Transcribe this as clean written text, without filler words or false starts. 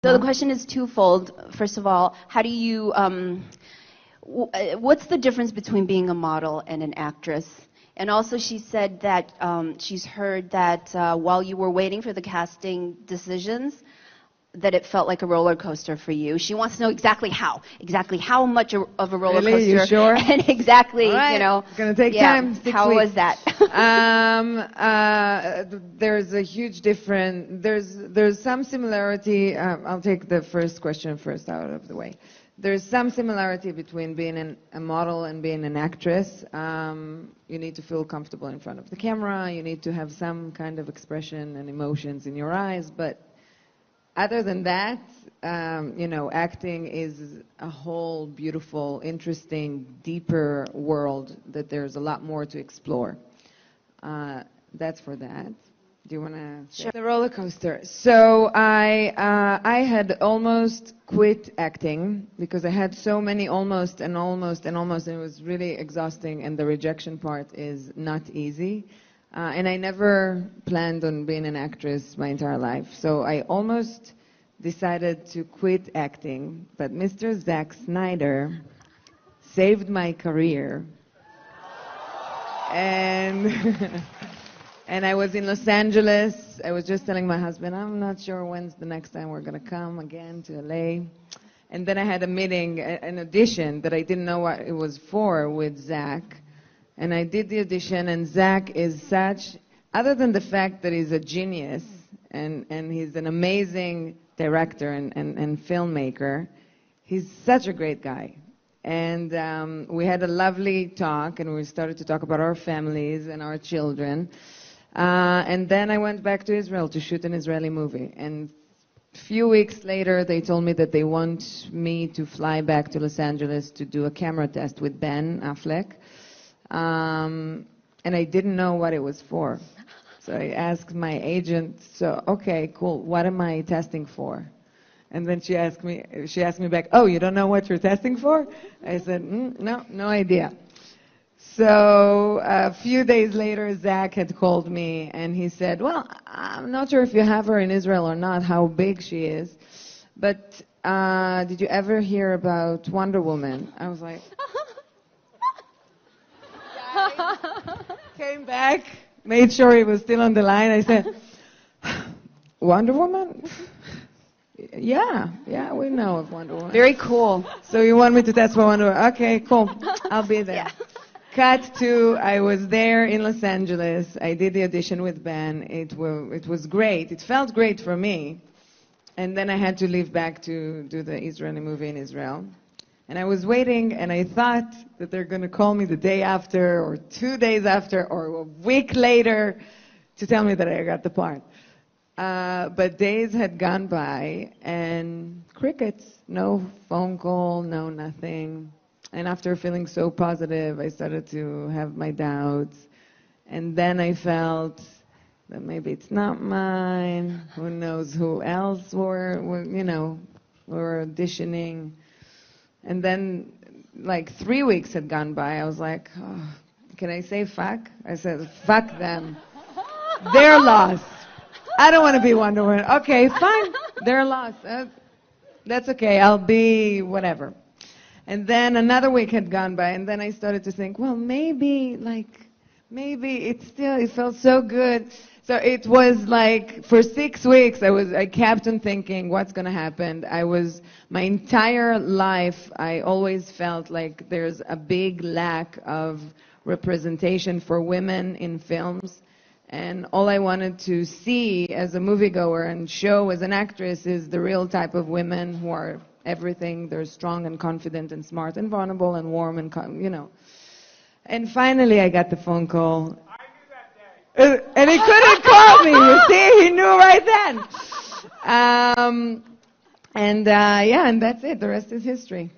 So the question is twofold. First of all, how do you, what's the difference between being a model and an actress? And also she said that she's heard that while you were waiting for the casting decisions, that it felt like a roller coaster for you. She wants to know exactly how much of a roller coaster. Really? You sure? And exactly, all right. you know. It's gonna take time. 6 How weeks. was that? There's a huge difference. There's some similarity. I'll take the first question first out of the way. There's some similarity between being a model and being an actress. You need to feel comfortable in front of the camera. You need to have some kind of expression and emotions in your eyes. But other than that, you know, acting is a whole beautiful, interesting, deeper world that there's a lot more to explore. That's for that. Do you want to? Sure. The roller coaster. So I had almost quit acting because I had so many almost, and it was really exhausting, and the rejection part is not easy. And I never planned on being an actress my entire life. So I almost decided to quit acting, but Mr. Zack Snyder saved my career. And and I was in Los Angeles. I was just telling my husband, I'm not sure when's the next time we're going to come again to LA. And then I had a meeting, an audition that I didn't know what it was for with Zack. And I did the audition, and Zack is such, other than the fact that he's a genius, and he's an amazing director and filmmaker, he's such a great guy. And we had a lovely talk, and we started to talk about our families and our children. And then I went back to Israel to shoot an Israeli movie. And a few weeks later, they told me that they want me to fly back to Los Angeles to do a camera test with Ben Affleck. And I didn't know what it was for. So I asked my agent, so, okay, cool, what am I testing for? And then she asked me back, oh, you don't know what you're testing for? I said, no idea. So a few days later, Zack had called me, and he said, well, I'm not sure if you have her in Israel or not, how big she is, but did you ever hear about Wonder Woman? I was like, came back, made sure he was still on the line. I said, Wonder Woman? Yeah, we know of Wonder Woman. Very cool. So you want me to test for Wonder Woman? Okay, cool. I'll be there. Yeah. Cut to, I was there in Los Angeles. I did the audition with Ben. It was great. It felt great for me. And then I had to leave back to do the Israeli movie in Israel. And I was waiting, and I thought that they're going to call me the day after, or 2 days after, or a week later to tell me that I got the part. But days had gone by, and crickets. No phone call, no nothing. And after feeling so positive, I started to have my doubts. And then I felt that maybe it's not mine. Who knows who else were auditioning. And then, like, 3 weeks had gone by. I was like, oh, can I say fuck? I said, fuck them. They're lost. I don't want to be Wonder Woman. Okay, fine. They're lost. That's okay. I'll be whatever. And then another week had gone by, and then I started to think, well, maybe it felt so good. So it was like, for 6 weeks, I kept on thinking, what's going to happen? My entire life, I always felt like there's a big lack of representation for women in films. And all I wanted to see as a moviegoer and show as an actress is the real type of women who are everything. They're strong and confident and smart and vulnerable and warm and, And finally I got the phone call. I knew that day. And he couldn't call me, you see? He knew right then. And that's it. The rest is history.